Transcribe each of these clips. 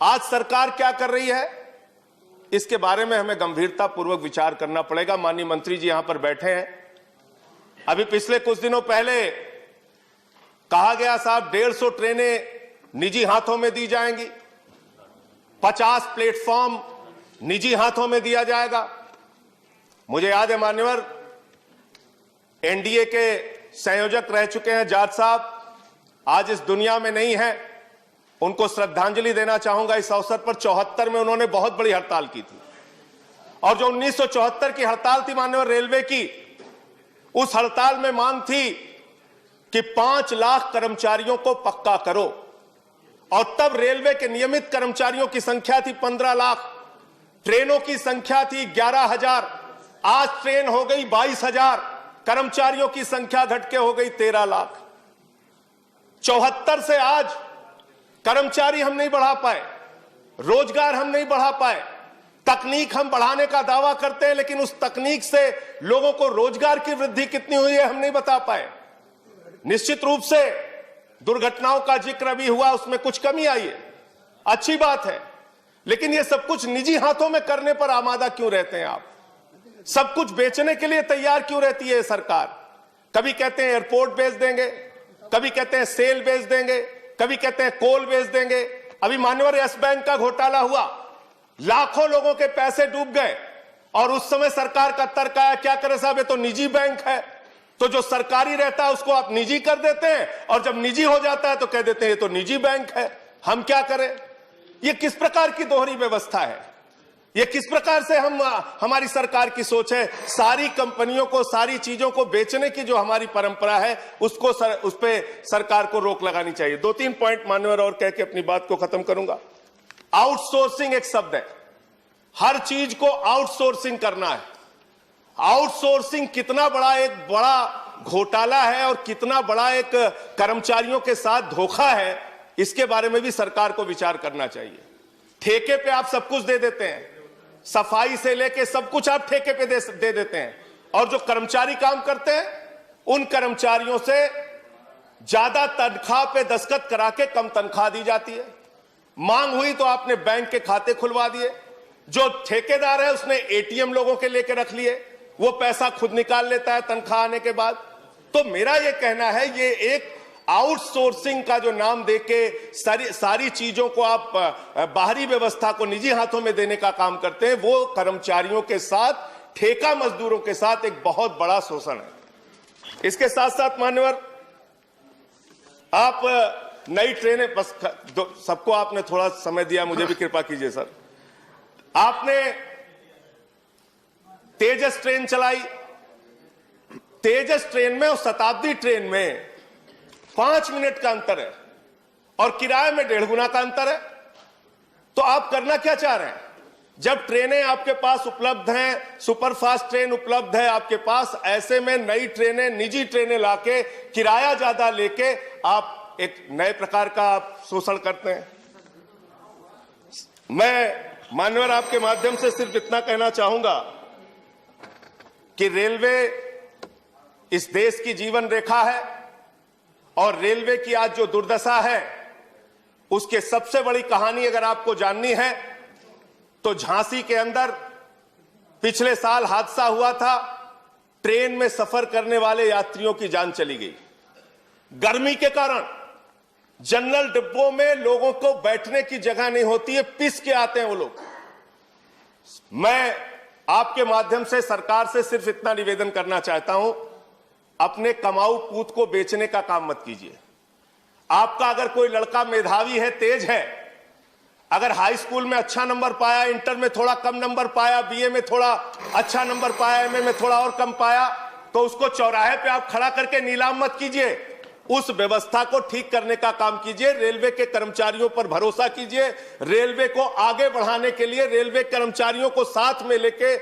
आज सरकार क्या कर रही है, इसके बारे में हमें गंभीरता पूर्वक विचार करना पड़ेगा। माननीय मंत्री जी यहां पर बैठे हैं। अभी पिछले कुछ दिनों पहले कहा गया साहब 150 ट्रेनें निजी हाथों में दी जाएंगी, 50 प्लेटफॉर्म निजी हाथों में दिया जाएगा। मुझे याद है मान्यवर एनडीए के संयोजक रह चुके हैं जाट साहब, आज इस दुनिया में नहीं है, उनको श्रद्धांजलि देना चाहूंगा इस अवसर पर। 74 में उन्होंने बहुत बड़ी हड़ताल की थी और जो 1974 की हड़ताल थी मान्यवर रेलवे की, उस हड़ताल में मांग थी कि 5 लाख कर्मचारियों को पक्का करो और तब रेलवे के नियमित कर्मचारियों की संख्या थी 15 लाख, ट्रेनों की संख्या थी 11,000, आज ट्रेन हो गई 22,000, कर्मचारियों की संख्या घट के हो गई 13 लाख। 74 से आज कर्मचारी हम नहीं बढ़ा पाए, रोजगार हम नहीं बढ़ा पाए, तकनीक हम बढ़ाने का दावा करते हैं लेकिन उस तकनीक से लोगों को रोजगार की वृद्धि कितनी हुई है हम नहीं बता पाए। निश्चित रूप से दुर्घटनाओं का जिक्र अभी हुआ, उसमें कुछ कमी आई है, अच्छी बात है, लेकिन ये सब कुछ निजी हाथों में करने पर आमादा क्यों रहते हैं आप? सब कुछ बेचने के लिए तैयार क्यों रहती है सरकार? कभी कहते हैं एयरपोर्ट बेच देंगे, कभी कहते हैं सेल बेच देंगे, कभी कहते हैं कोल बेच देंगे। अभी मान्यवर यस बैंक का घोटाला हुआ, लाखों लोगों के पैसे डूब गए और उस समय सरकार का तर्क आया क्या करे साहब, ये तो निजी बैंक है, तो जो सरकारी रहता है उसको आप निजी कर देते हैं और जब निजी हो जाता है तो कह देते हैं ये तो निजी बैंक है, हम क्या करें? ये किस प्रकार की दोहरी व्यवस्था है? ये किस प्रकार से हमारी सरकार की सोच है? सारी कंपनियों को, सारी चीजों को बेचने की जो हमारी परंपरा है उसको उस पे सरकार को रोक लगानी चाहिए। 2-3 पॉइंट मान्यवर और कह के अपनी बात को खत्म करूंगा। आउटसोर्सिंग एक शब्द है, हर चीज को आउटसोर्सिंग करना है। आउटसोर्सिंग कितना बड़ा घोटाला है और कितना बड़ा एक कर्मचारियों के साथ धोखा है, इसके बारे में भी सरकार को विचार करना चाहिए। ठेके पे आप सब कुछ दे देते हैं, सफाई से लेके सब कुछ आप ठेके पे दे देते हैं और जो कर्मचारी काम करते हैं उन कर्मचारियों से ज्यादा तनख्वाह पे दस्तखत करा के कम तनख्वाह दी जाती है। मांग हुई तो आपने बैंक के खाते खुलवा दिए, जो ठेकेदार है उसने एटीएम लोगों के लेके रख लिए, वो पैसा खुद निकाल लेता है तनख्वाह आने के बाद। तो मेरा ये कहना है ये एक आउटसोर्सिंग का जो नाम देके सारी चीजों को आप बाहरी व्यवस्था को निजी हाथों में देने का काम करते हैं, वो कर्मचारियों के साथ, ठेका मजदूरों के साथ एक बहुत बड़ा शोषण है। इसके साथ साथ मान्यवर आप नई ट्रेनें, बस सबको आपने थोड़ा समय दिया, मुझे भी कृपा कीजिए सर। आपने तेजस ट्रेन चलाई, तेजस ट्रेन में और शताब्दी ट्रेन में 5 मिनट का अंतर है और किराए में 1.5 गुना का अंतर है। तो आप करना क्या चाह रहे हैं? जब ट्रेनें आपके पास उपलब्ध हैं, सुपरफास्ट ट्रेन उपलब्ध है आपके पास, ऐसे में नई ट्रेनें, निजी ट्रेनें लाके किराया ज्यादा लेके आप एक नए प्रकार का आप शोषण करते हैं। मैं मान्यवर आपके माध्यम से सिर्फ इतना कहना चाहूंगा कि रेलवे इस देश की जीवन रेखा है और रेलवे की आज जो दुर्दशा है उसके सबसे बड़ी कहानी अगर आपको जाननी है तो झांसी के अंदर पिछले साल हादसा हुआ था, ट्रेन में सफर करने वाले यात्रियों की जान चली गई। गर्मी के कारण जनरल डिब्बों में लोगों को बैठने की जगह नहीं होती है, पिस के आते हैं वो लोग। मैं आपके माध्यम से सरकार से सिर्फ इतना निवेदन करना चाहता हूं, अपने कमाऊ पूत को बेचने का काम मत कीजिए। आपका अगर कोई लड़का मेधावी है, तेज है, अगर हाई स्कूल में अच्छा नंबर पाया, इंटर में थोड़ा कम नंबर पाया, बीए में थोड़ा अच्छा नंबर पाया, एमए में थोड़ा और कम पाया, तो उसको चौराहे पे आप खड़ा करके नीलाम मत कीजिए, उस व्यवस्था को ठीक करने का काम कीजिए। रेलवे के कर्मचारियों पर भरोसा कीजिए, रेलवे को आगे बढ़ाने के लिए रेलवे कर्मचारियों को साथ में लेके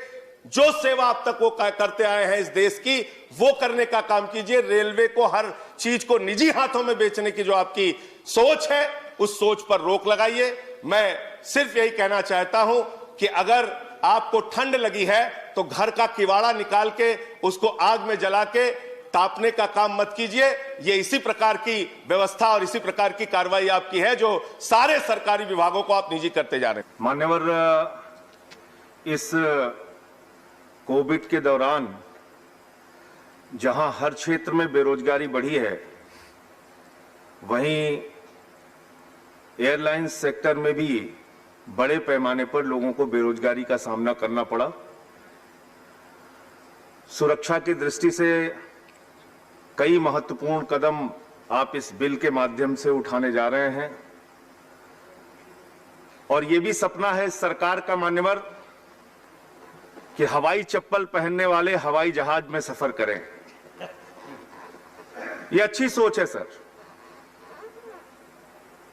जो सेवा अब तक वो करते आए हैं इस देश की, वो करने का काम कीजिए। रेलवे को हर चीज को निजी हाथों में बेचने की जो आपकी सोच है उस सोच पर रोक लगाइए। मैं सिर्फ यही कहना चाहता हूं कि अगर आपको ठंड लगी है तो घर का किवाड़ा निकाल के उसको आग में जला के तापने का काम मत कीजिए। ये इसी प्रकार की व्यवस्था और इसी प्रकार की कार्रवाई आपकी है जो सारे सरकारी विभागों को आप निजी करते जा रहे हैं। मान्यवर, इस कोविड के दौरान जहां हर क्षेत्र में बेरोजगारी बढ़ी है, वहीं एयरलाइंस सेक्टर में भी बड़े पैमाने पर लोगों को बेरोजगारी का सामना करना पड़ा। सुरक्षा की दृष्टि से कई महत्वपूर्ण कदम आप इस बिल के माध्यम से उठाने जा रहे हैं और ये भी सपना है सरकार का मान्यवर कि हवाई चप्पल पहनने वाले हवाई जहाज में सफर करें। ये अच्छी सोच है सर।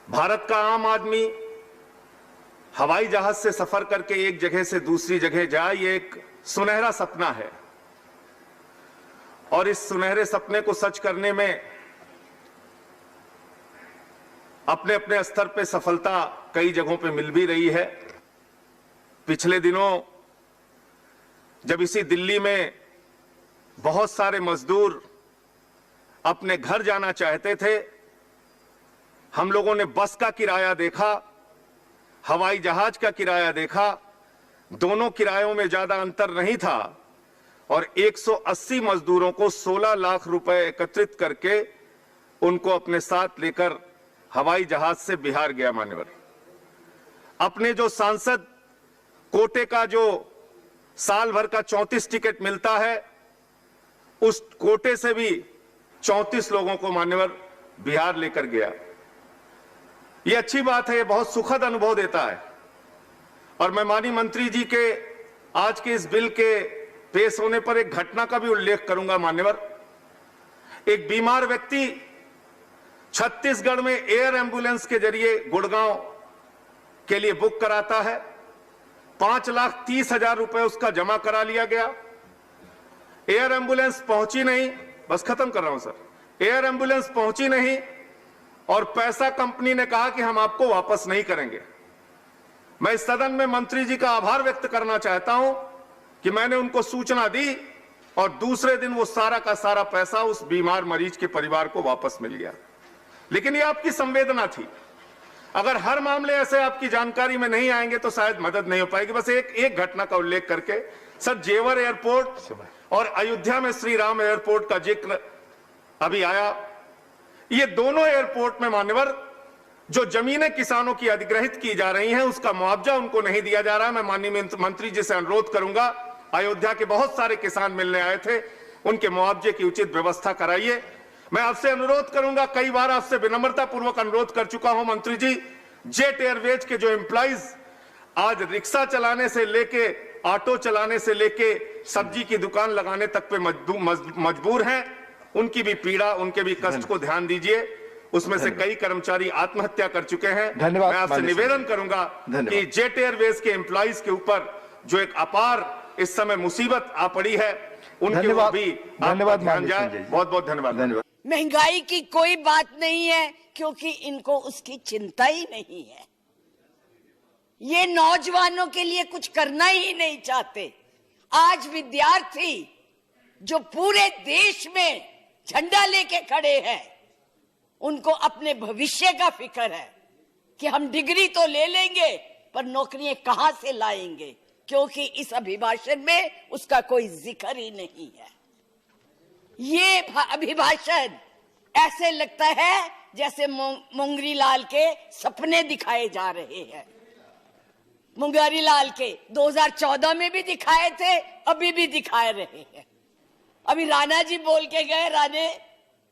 भारत का आम आदमी हवाई जहाज से सफर करके एक जगह से दूसरी जगह जाए, ये एक सुनहरा सपना है और इस सुनहरे सपने को सच करने में अपने अपने स्तर पे सफलता कई जगहों पे मिल भी रही है। पिछले दिनों जब इसी दिल्ली में बहुत सारे मजदूर अपने घर जाना चाहते थे, हम लोगों ने बस का किराया देखा, हवाई जहाज का किराया देखा, दोनों किरायों में ज्यादा अंतर नहीं था और 180 मजदूरों को 16 लाख रुपए एकत्रित करके उनको अपने साथ लेकर हवाई जहाज से बिहार गया। मान्यवर, अपने जो सांसद कोटे का जो साल भर का 34 टिकट मिलता है, उस कोटे से भी 34 लोगों को मान्यवर बिहार लेकर गया। ये अच्छी बात है, ये बहुत सुखद अनुभव देता है और मैं माननीय मंत्री जी के आज के इस बिल के पेश होने पर एक घटना का भी उल्लेख करूंगा। मान्यवर, एक बीमार व्यक्ति छत्तीसगढ़ में एयर एम्बुलेंस के जरिए गुड़गांव के लिए बुक कराता है। 5,30,000 रुपए उसका जमा करा लिया गया। एयर एम्बुलेंस पहुंची नहीं, बस खत्म कर रहा हूं सर। एयर एम्बुलेंस पहुंची नहीं और पैसा कंपनी ने कहा कि हम आपको वापस नहीं करेंगे। मैं इस सदन में मंत्री जी का आभार व्यक्त करना चाहता हूं कि मैंने उनको सूचना दी और दूसरे दिन वो सारा का सारा पैसा उस बीमार मरीज के परिवार को वापस मिल गया। लेकिन ये आपकी संवेदना थी। अगर हर मामले ऐसे आपकी जानकारी में नहीं आएंगे तो शायद मदद नहीं हो पाएगी। बस एक घटना का उल्लेख करके सर, जेवर एयरपोर्ट और अयोध्या में श्री राम एयरपोर्ट का जिक्र अभी आया। ये दोनों एयरपोर्ट में मान्यवर जो जमीनें किसानों की अधिग्रहित की जा रही हैं, उसका मुआवजा उनको नहीं दिया जा रहा है। मैं माननीय मंत्री जी से अनुरोध करूंगा, अयोध्या के बहुत सारे किसान मिलने आए थे, उनके मुआवजे की उचित व्यवस्था कराइए। मैं आपसे अनुरोध करूंगा, कई बार आपसे विनम्रता पूर्वक अनुरोध कर चुका हूं मंत्री जी, जेट एयरवेज के जो एम्प्लॉइज आज रिक्शा चलाने से लेके ऑटो चलाने से लेके सब्जी की दुकान लगाने तक पे मजबूर हैं, उनकी भी पीड़ा, उनके भी कष्ट को ध्यान दीजिए। उसमें से कई कर्मचारी आत्महत्या कर चुके हैं। मैं आपसे निवेदन करूंगा कि जेट एयरवेज के एम्प्लॉइज के ऊपर जो एक अपार इस समय मुसीबत आ पड़ी है, उनके ऊपर भी धन्यवाद ध्यान जाए। बहुत बहुत धन्यवाद। महंगाई की कोई बात नहीं है क्योंकि इनको उसकी चिंता ही नहीं है। ये नौजवानों के लिए कुछ करना ही नहीं चाहते। आज विद्यार्थी जो पूरे देश में झंडा लेके खड़े हैं, उनको अपने भविष्य का फिक्र है कि हम डिग्री तो ले लेंगे पर नौकरियां कहां से लाएंगे, क्योंकि इस अभिभाषण में उसका कोई जिक्र ही नहीं है। ये अभिभाषण ऐसे लगता है जैसे मुंगरी लाल के सपने दिखाए जा रहे हैं। मुंगरी लाल के 2014 में भी दिखाए थे, अभी भी दिखाए रहे हैं। अभी राणा जी बोल के गए, राणे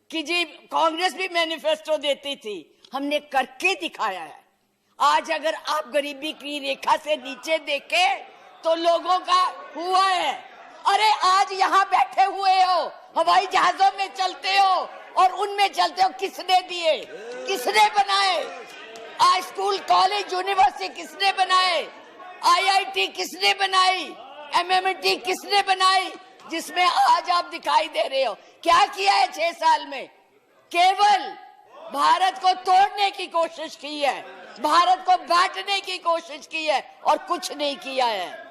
कि जी कांग्रेस भी मैनिफेस्टो देती थी, हमने करके दिखाया है। आज अगर आप गरीबी की रेखा से नीचे देखें तो लोगों का हुआ है। अरे आज यहाँ बैठे हुए हो, हवाई जहाजों में चलते हो और उनमें चलते हो, किसने दिए, किसने बनाए? आज स्कूल कॉलेज यूनिवर्सिटी किसने बनाए? आईआईटी किसने बनाई? एमएमटी किसने बनाई? जिसमें आज आप दिखाई दे रहे हो। क्या किया है 6 साल में? केवल भारत को तोड़ने की कोशिश की है, भारत को बांटने की कोशिश की है और कुछ नहीं किया है।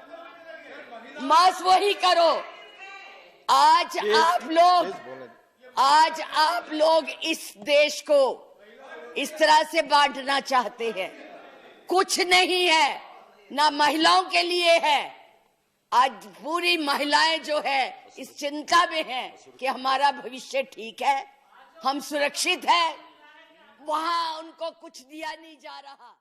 बस वही करो। आज आप लोग आज आप लोग इस देश को इस तरह से बांटना चाहते हैं। कुछ नहीं है, ना महिलाओं के लिए है। आज पूरी महिलाएं जो है इस चिंता में हैं कि हमारा भविष्य ठीक है, हम सुरक्षित है, वहां उनको कुछ दिया नहीं जा रहा।